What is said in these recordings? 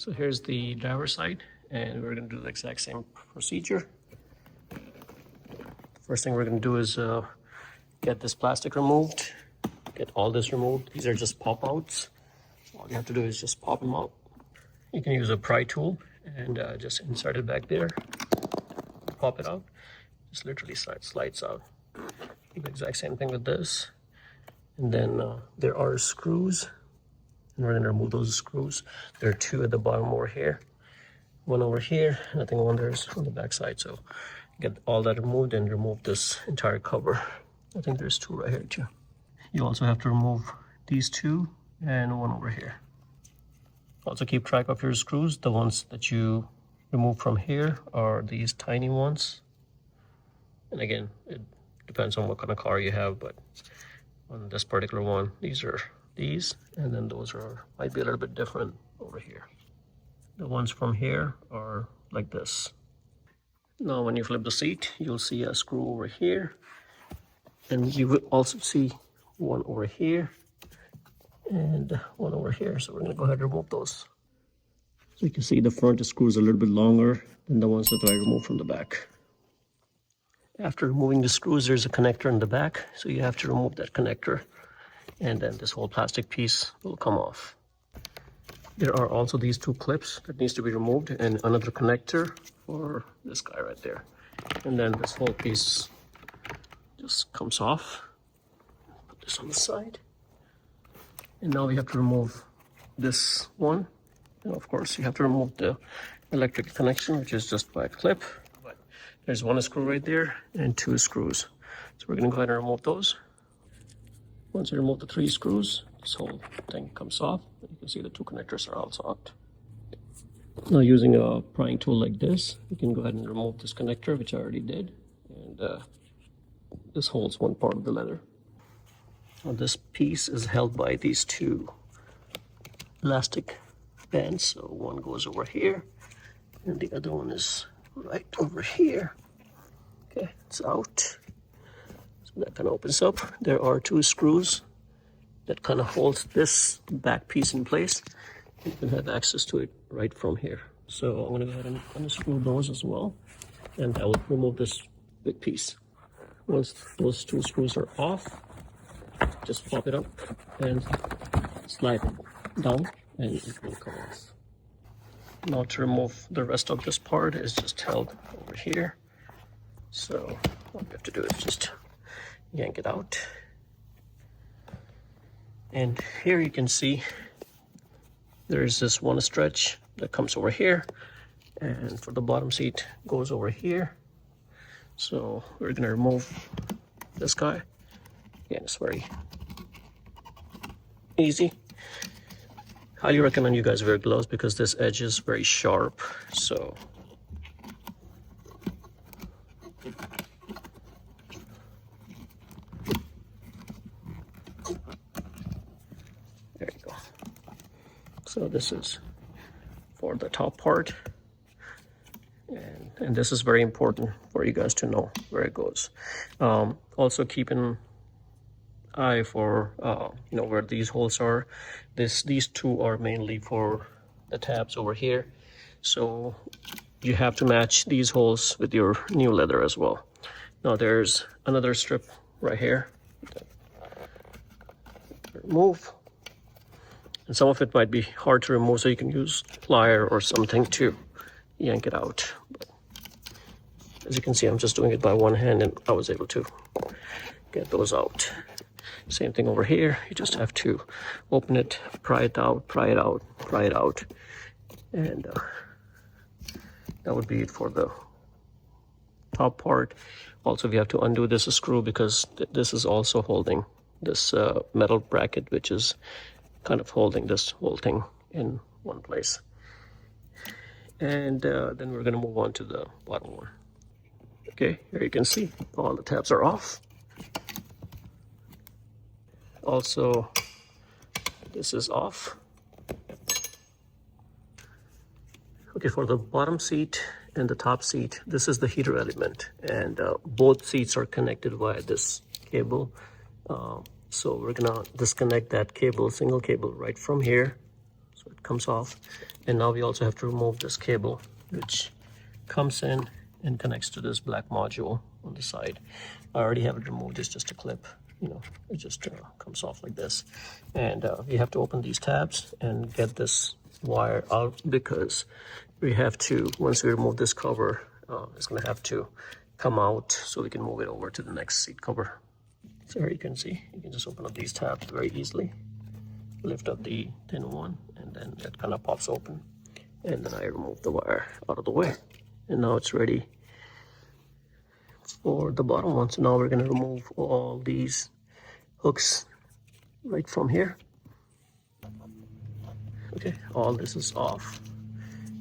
So here's the driver's side, and we're going to do the exact same procedure. First thing we're going to do is get this plastic removed, get all this removed. These are just pop outs. All you have to do is just pop them out. You can use a pry tool and just insert it back there, pop it out, just literally slides out. Do the exact same thing with this. And then there are screws, and we're going to remove those screws. There are two at the bottom over here, one over here, and I think one there's on the back side. So get all that removed and remove this entire cover. I think there's two right here too. You also have to remove these two and one over here. Also keep track of your screws. The ones that you remove from here are these tiny ones. And again, it depends on what kind of car you have, but on this particular one, these are these, and then those might be a little bit different over here. The ones from here are like this. Now when you flip the seat, you'll see a screw over here, and you will also see one over here and one over here. So we're going to go ahead and remove those. So you can see the front screw is a little bit longer than the ones that I removed from the back. After removing the screws, there's a connector in the back, so you have to remove that connector, and then this whole plastic piece will come off. There are also these two clips that needs to be removed, and another connector for this guy right there. And then this whole piece just comes off. Put this on the side. And now we have to remove this one. And of course, you have to remove the electric connection, which is just by a clip. But there's one screw right there and two screws. So we're going to go ahead and remove those. Once you remove the three screws, this whole thing comes off. You can see the two connectors are also out. Now using a prying tool like this, you can go ahead and remove this connector, which I already did. And this holds one part of the leather. Now this piece is held by these two elastic bands. So one goes over here and the other one is right over here. Okay, it's out. So that kind of opens up. There are two screws that kind of holds this back piece in place. You can have access to it right from here. So I'm going to go ahead and unscrew those as well, and I will remove this big piece. Once those two screws are off, just pop it up and slide it down, and it will come off. Now to remove the rest of this part is just held over here. So what you have to do is just yank it out. And here you can see there's this one stretch that comes over here, and for the bottom seat goes over here. So we're going to remove this guy. Again, it's very easy. Highly recommend you guys wear gloves because this edge is very sharp. So there you go. So this is for the top part, and this is very important for you guys to know where it goes. Also keep an eye for you know, where these holes are. These two are mainly for the tabs over here, so you have to match these holes with your new leather as well. Now there's another strip right here. Remove, and some of it might be hard to remove, so you can use plier or something to yank it out. But as you can see, I'm just doing it by one hand, and I was able to get those out. Same thing over here. You just have to open it, pry it out, pry it out, pry it out, and that would be it for the top part. Also, we have to undo this screw because this is also holding this metal bracket, which is kind of holding this whole thing in one place. And then we're going to move on to the bottom one. Okay, here you can see all the tabs are off. Also, this is off. Okay, for the bottom seat and the top seat, this is the heater element, and both seats are connected via this cable. So we're gonna disconnect that cable, single cable, right from here. So it comes off. And now we also have to remove this cable, which comes in and connects to this black module on the side. I already have it removed. It's just a clip, you know, it just comes off like this. And we have to open these tabs and get this wire out, because we have to, once we remove this cover, it's going to have to come out so we can move it over to the next seat cover. So here you can see, you can just open up these tabs very easily, lift up the thin one, and then it kind of pops open. And then I remove the wire out of the way. And now it's ready for the bottom one. So now we're going to remove all these hooks right from here. Okay, all this is off.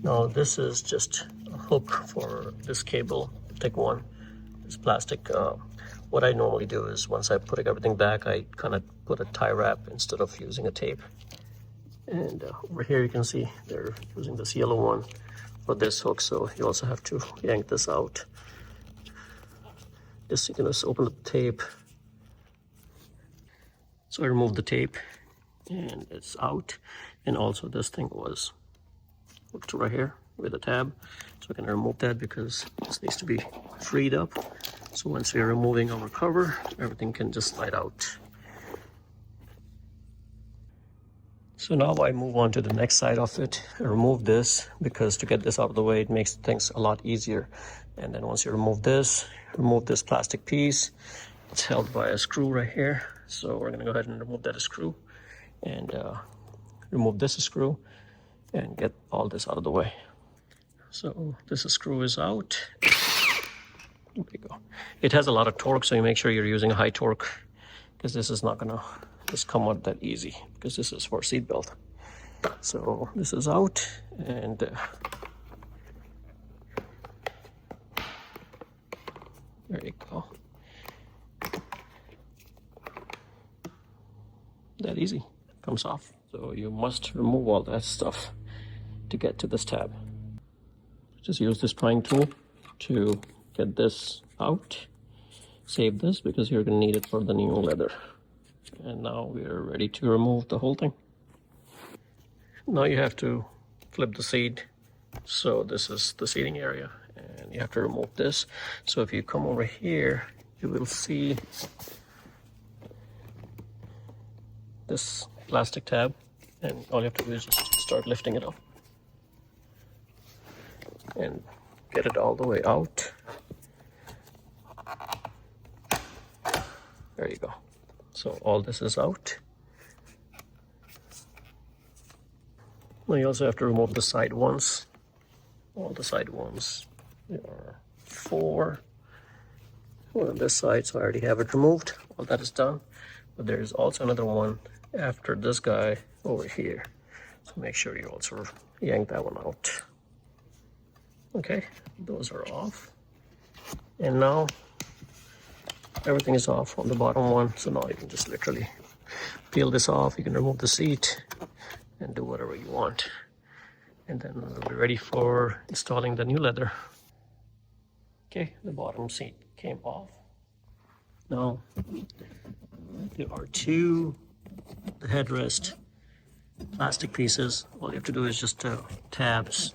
Now this is just a hook for this cable, thick one, this plastic. What I normally do is once I put everything back, I kind of put a tie wrap instead of using a tape. And over here you can see they're using this yellow one for this hook, so you also have to yank this out. Just, you can just open the tape. So I removed the tape and it's out. And also this thing was hooked right here with a tab. So I can remove that because this needs to be freed up. So once we're removing our cover, everything can just slide out. So now I move on to the next side of it. I remove this because to get this out of the way, it makes things a lot easier. And then once you remove this plastic piece. It's held by a screw right here. So we're gonna go ahead and remove that screw and remove this screw and get all this out of the way. So this screw is out. There you go. It has a lot of torque, so you make sure you're using a high torque, because this is not gonna just come out that easy, because this is for seat belt. So this is out, and there you go. That easy, comes off. So you must remove all that stuff to get to this tab. Just use this prying tool to get this out. Save this because you're going to need it for the new leather. And now we are ready to remove the whole thing. Now you have to flip the seat. So this is the seating area, and you have to remove this. So if you come over here, you will see this plastic tab, and all you have to do is just start lifting it up and get it all the way out. There you go. So all this is out. Now you also have to remove the side ones. All the side ones. There are 4. One on this side, so I already have it removed. All that is done. But there's also another one after this guy over here. So make sure you also yank that one out. Okay, those are off. And now everything is off on the bottom one. So now you can just literally peel this off. You can remove the seat and do whatever you want. And then we'll be ready for installing the new leather. Okay, the bottom seat came off. Now there are 2 headrest plastic pieces. All you have to do is just tabs.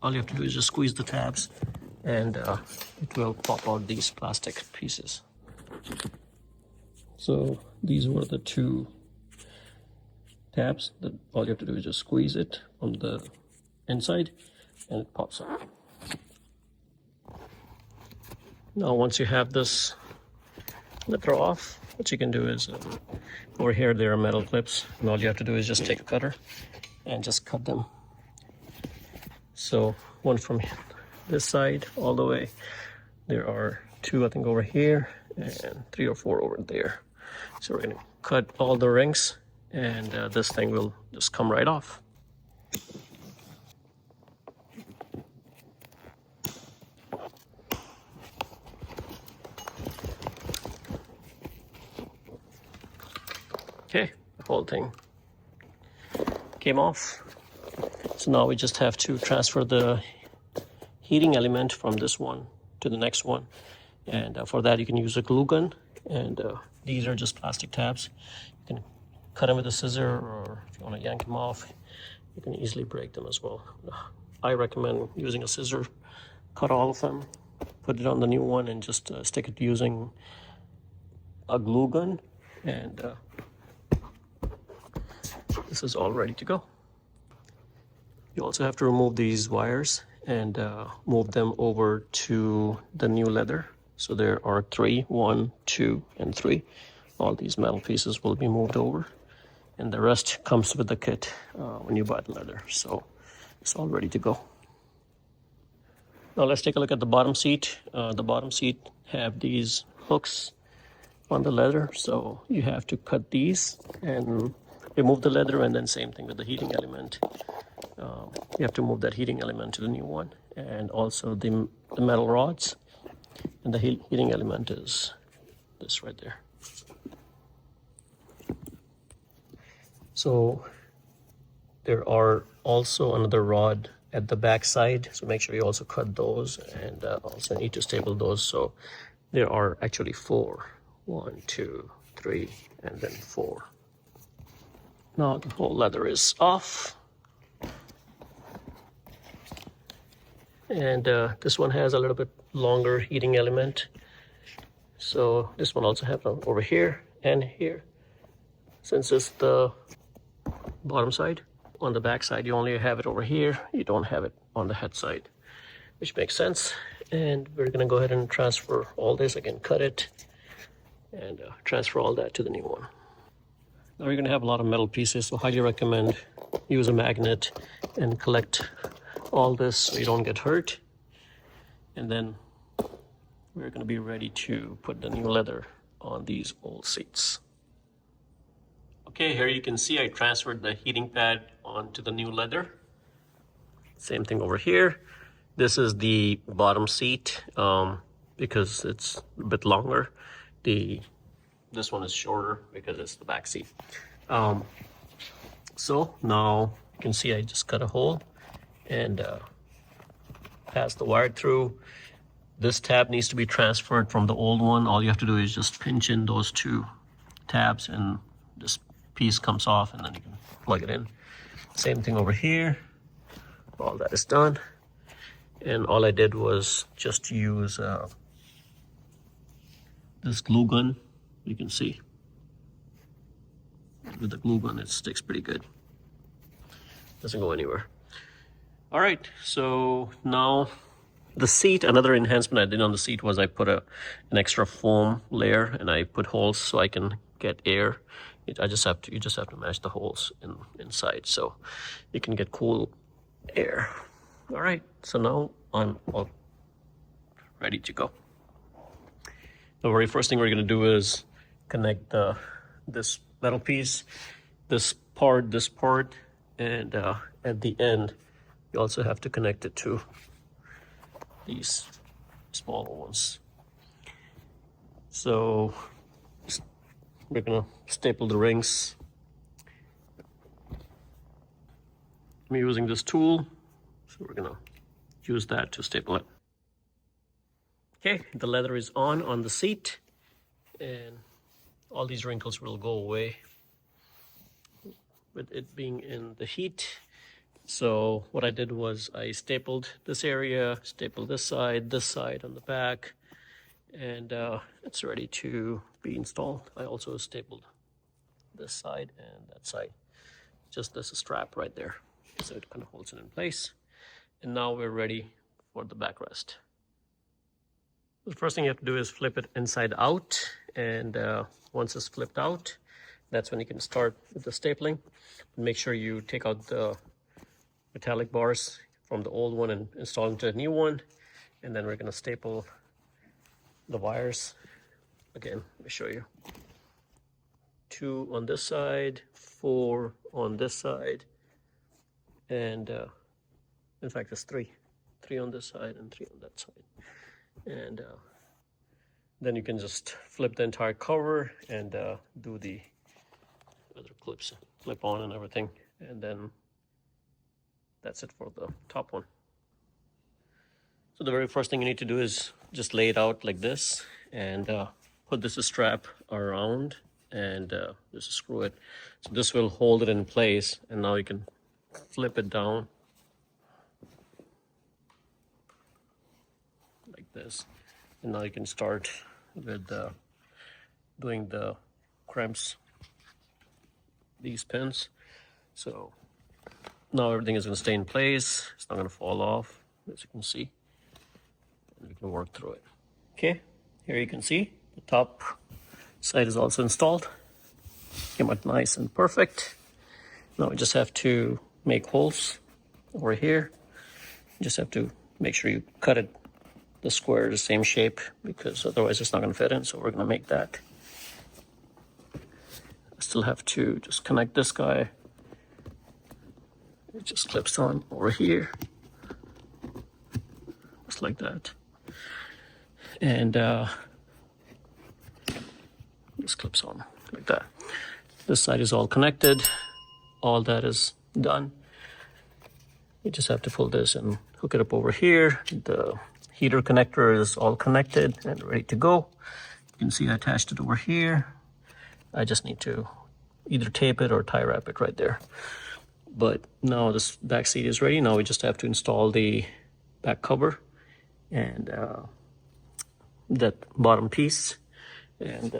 All you have to do is just squeeze the tabs, and it will pop out these plastic pieces. So these were the 2 tabs. All you have to do is just squeeze it on the inside, and it pops out. Now once you have this leather off, what you can do is over here there are metal clips, and all you have to do is just take a cutter and just cut them. So one from this side all the way. There are 2 I think over here and 3 or 4 over there. So we're going to cut all the rings, and this thing will just come right off. Okay, the whole thing came off. So now we just have to transfer the heating element from this one to the next one. And for that you can use a glue gun. And these are just plastic tabs. You can cut them with a scissor, or if you want to yank them off, you can easily break them as well. I recommend using a scissor, cut all of them, put it on the new one, and just stick it using a glue gun, and this is all ready to go. You also have to remove these wires and move them over to the new leather. So there are 3, 1, 2, and 3. All these metal pieces will be moved over, and the rest comes with the kit when you buy the leather. So it's all ready to go. Now let's take a look at the bottom seat. The bottom seat have these hooks on the leather, so you have to cut these and remove the leather, and then same thing with the heating element. You have to move that heating element to the new one, and also the metal rods, and the heating element is this right there. So there are also another rod at the back side, so make sure you also cut those, and also need to staple those. So there are actually 4. 1, 2, 3, and then 4. Now the whole leather is off. And this one has a little bit longer heating element. So this one also has one over here and here. Since it's the bottom side, on the back side you only have it over here. You don't have it on the head side, which makes sense. And we're gonna go ahead and transfer all this. Again, cut it and transfer all that to the new one. Now you're gonna have a lot of metal pieces, so highly recommend use a magnet and collect all this so you don't get hurt. And then we're gonna be ready to put the new leather on these old seats. Okay, here you can see I transferred the heating pad onto the new leather. Same thing over here. This is the bottom seat because it's a bit longer. This one is shorter because it's the back seat. So now you can see I just cut a hole and pass the wire through. This tab needs to be transferred from the old one. All you have to do is just pinch in those 2 tabs and this piece comes off, and then you can plug it in. Same thing over here. All that is done. And all I did was just use this glue gun. You can see with the glue gun it sticks pretty good, doesn't go anywhere. All right, so now the seat, another enhancement I did on the seat was I put an extra foam layer, and I put holes so I can get air. You just have to match the holes inside so you can get cool air. All right, so now I'm all ready to go. The very first thing we're going to do is connect this metal piece, this part, and at the end, you also have to connect it to these smaller ones. So we're going to staple the rings. I'm using this tool, so we're going to use that to staple it. Okay, the leather is on the seat, and all these wrinkles will go away with it being in the heat. So what I did was I stapled this area, stapled this side on the back, and it's ready to be installed. I also stapled this side and that side. Just this strap right there, so it kind of holds it in place. And now we're ready for the backrest. The first thing you have to do is flip it inside out, and once it's flipped out, that's when you can start with the stapling. Make sure you take out the metallic bars from the old one and install into a new one, and then we're going to staple the wires. Again, let me show you. 2 on this side, 4 on this side, and in fact it's 3 on this side and 3 on that side. And then you can just flip the entire cover and do the other clips, clip on and everything, and then that's it for the top one. So the very first thing you need to do is just lay it out like this, and put this strap around, and just screw it. So this will hold it in place, and now you can flip it down like this, and now you can start with doing the crimps, these pins. So now everything is going to stay in place. It's not going to fall off, as you can see, and we can work through it. Okay, here you can see the top side is also installed. Came out nice and perfect. Now we just have to make holes over here. You just have to make sure you cut it the square the same shape, because otherwise it's not going to fit in. So we're going to make that. I still have to just connect this guy. It just clips on over here, just like that, and this clips on like that. This side is all connected. All that is done. You just have to pull this and hook it up over here. The heater connector is all connected and ready to go. You can see I attached it over here. I just need to either tape it or tie wrap it right there. But now this back seat is ready. Now we just have to install the back cover and that bottom piece, and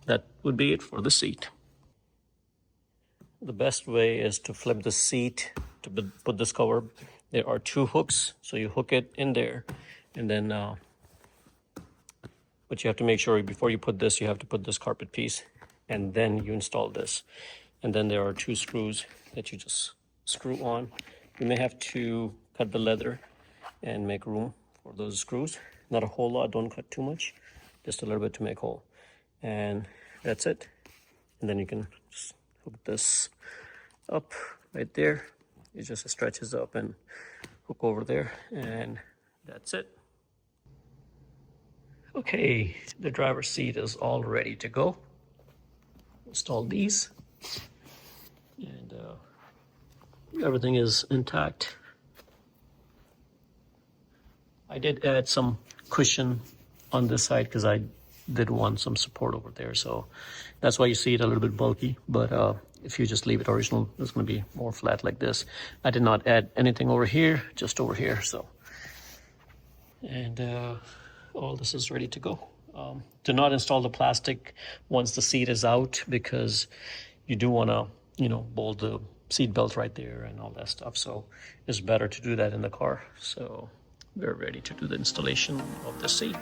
that would be it for the seat. The best way is to flip the seat to put this cover. There are two hooks, so you hook it in there, and then but you have to make sure before you put this, you have to put this carpet piece, and then you install this. And then there are two screws that you just screw on. You may have to cut the leather and make room for those screws. Not a whole lot, don't cut too much, just a little bit to make hole. And that's it. And then you can just hook this up right there. It just stretches up and hook over there, and that's it. Okay, the driver's seat is all ready to go. Install these, and everything is intact. I did add some cushion on this side because I did want some support over there, so that's why you see it a little bit bulky. But if you just leave it original, it's going to be more flat like this. I did not add anything over here, just over here. So, and all this is ready to go. Do not install the plastic once the seat is out, because you do want to, bolt the seat belt right there and all that stuff. So it's better to do that in the car. So we're ready to do the installation of the seat.